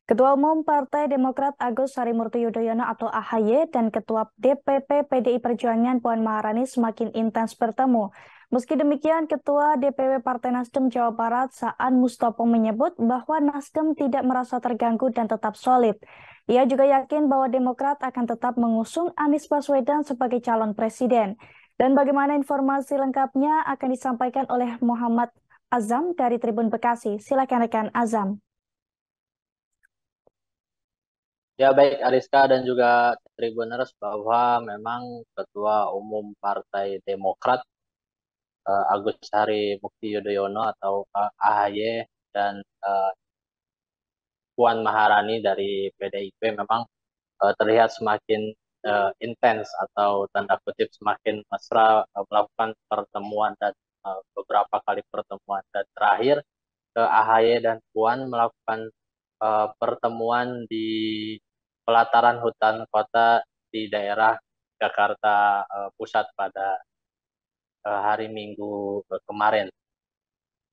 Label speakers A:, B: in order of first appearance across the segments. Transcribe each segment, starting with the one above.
A: Ketua Umum Partai Demokrat Agus Harimurti Yudhoyono atau AHY dan Ketua DPP PDI Perjuangan Puan Maharani semakin intens bertemu. Meski demikian, Ketua DPW Partai Nasdem Jawa Barat Saan Mustopong menyebut bahwa Nasdem tidak merasa terganggu dan tetap solid. Ia juga yakin bahwa Demokrat akan tetap mengusung Anies Baswedan sebagai calon presiden. Dan bagaimana informasi lengkapnya akan disampaikan oleh Muhammad Azam dari Tribun Bekasi. Silakan rekan Azam.
B: Ya baik Ariska dan juga Tribuners bahwa memang Ketua Umum Partai Demokrat Agus Harimurti Yudhoyono atau AHY dan Puan Maharani dari PDIP memang terlihat semakin intens atau tanda kutip semakin mesra melakukan pertemuan dan beberapa kali pertemuan dan terakhir AHY dan Puan melakukan pertemuan di pelataran hutan kota di daerah Jakarta Pusat pada hari Minggu kemarin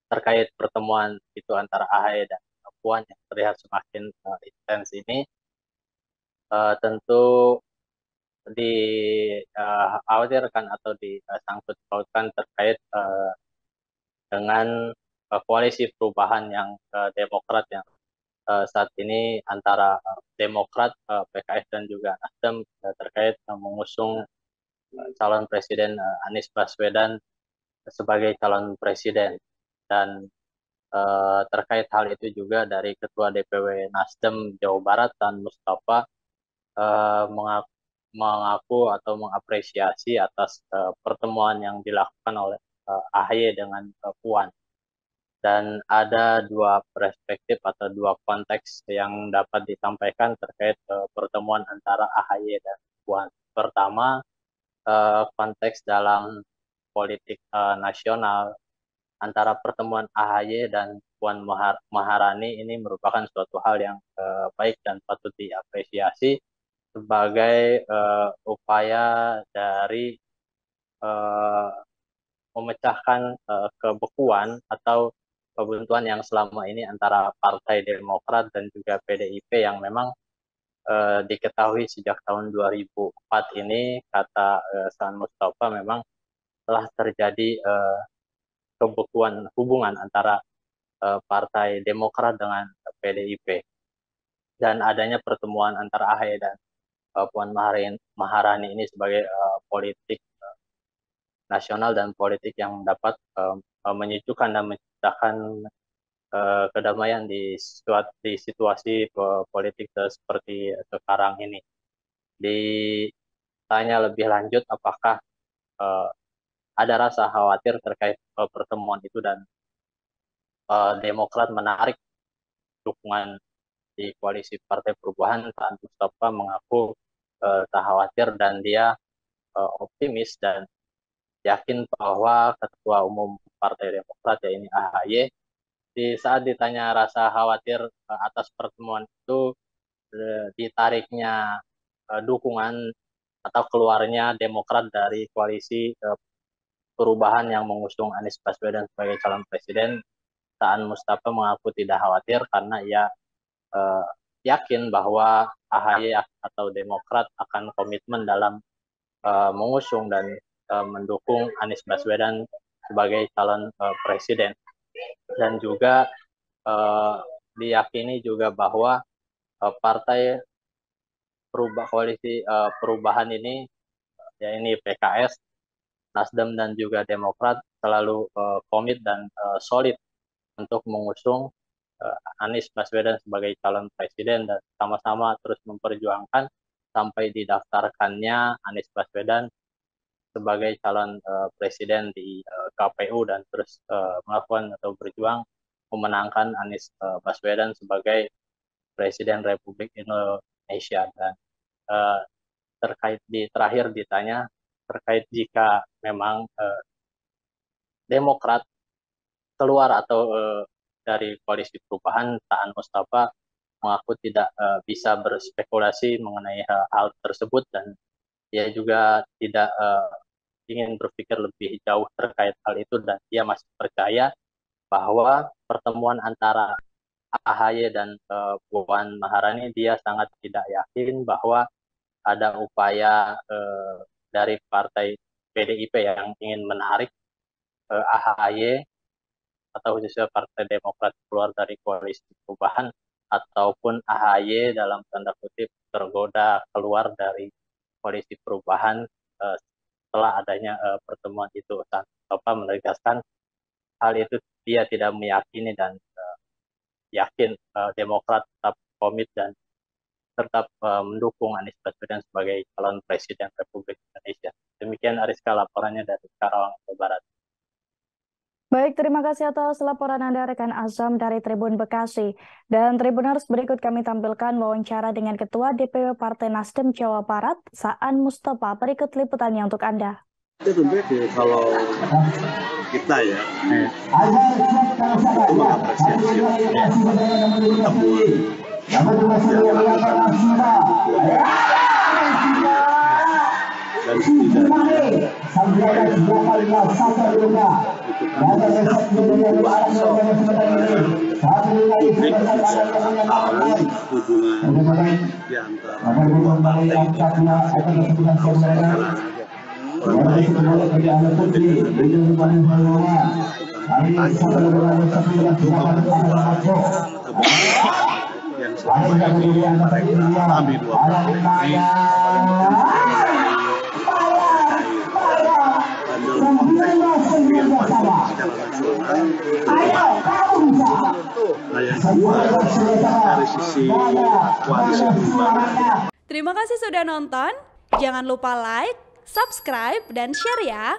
B: terkait pertemuan itu antara AHY dan Puan yang terlihat semakin intens ini tentu dikhawatirkan atau disangkut pautkan terkait dengan koalisi perubahan yang Demokrat yang saat ini antara Demokrat, PKS dan juga Nasdem terkait mengusung calon presiden Anies Baswedan sebagai calon presiden dan terkait hal itu juga dari Ketua DPW Nasdem Jawa Barat dan Mustafa mengaku atau mengapresiasi atas pertemuan yang dilakukan oleh AHY dengan Puan. Dan ada dua perspektif atau dua konteks yang dapat disampaikan terkait pertemuan antara AHY dan Puan. Pertama, konteks dalam politik nasional antara pertemuan AHY dan Puan Maharani ini merupakan suatu hal yang baik dan patut diapresiasi sebagai upaya dari uh, memecahkan kebekuan atau kebuntuan yang selama ini antara Partai Demokrat dan juga PDIP yang memang diketahui sejak tahun 2004 ini kata San Mustafa memang telah terjadi kebekuan hubungan antara Partai Demokrat dengan PDIP dan adanya pertemuan antara AHY dan Puan Maharani ini sebagai politik nasional dan politik yang dapat menyejukkan dan menciptakan kedamaian di situasi politik seperti sekarang ini. Ditanya lebih lanjut apakah uh, ada rasa khawatir terkait pertemuan itu dan Demokrat menarik dukungan di koalisi Partai Perubahan, Pak Mustafa mengaku tak khawatir dan dia optimis dan yakin bahwa Ketua Umum Partai Demokrat ya ini AHY di saat ditanya rasa khawatir atas pertemuan itu ditariknya dukungan atau keluarnya Demokrat dari koalisi perubahan yang mengusung Anies Baswedan sebagai calon presiden, Saan Mustafa mengaku tidak khawatir karena ia eh, yakin bahwa AHY atau Demokrat akan komitmen dalam mengusung dan mendukung Anies Baswedan sebagai calon presiden dan juga uh, diyakini juga bahwa partai koalisi perubahan ini ya ini PKS, Nasdem dan juga Demokrat selalu komit dan solid untuk mengusung Anies Baswedan sebagai calon presiden dan sama-sama terus memperjuangkan sampai didaftarkannya Anies Baswedan sebagai calon presiden di KPU dan terus melakukan atau berjuang memenangkan Anies Baswedan sebagai Presiden Republik Indonesia dan uh, terkait terakhir ditanya terkait jika memang Demokrat keluar atau dari koalisi perubahan, Taan Mustafa mengaku tidak bisa berspekulasi mengenai hal tersebut dan dia juga tidak ingin berpikir lebih jauh terkait hal itu dan dia masih percaya bahwa pertemuan antara AHY dan Puan Maharani, dia sangat tidak yakin bahwa ada upaya dari partai PDIP yang ingin menarik AHY atau khususnya Partai Demokrat keluar dari koalisi perubahan, ataupun AHY dalam tanda kutip tergoda keluar dari koalisi perubahan setelah adanya pertemuan itu. Tanpa menegaskan hal itu, dia tidak meyakini dan yakin Demokrat tetap komit dan tetap mendukung Anies Baswedan sebagai calon presiden Republik Indonesia. Demikian Ariska laporannya dari Karawang, Jawa Barat.
A: Baik, terima kasih atas laporan Anda rekan Azam dari Tribun Bekasi. Dan Tribuners, berikut kami tampilkan wawancara dengan Ketua DPW Partai Nasdem Jawa Barat, Saan Mustafa. Berikut liputannya untuk Anda.
C: Itu tentunya kalau kita ya itu mengapresiasi dan setidaknya publik bisa tahu hubungan di antara kedua partai itu yang selama ini kami dua partai ini dari sisi koalisi perubahan.
D: Terima kasih sudah nonton. Jangan lupa like, subscribe, dan share ya.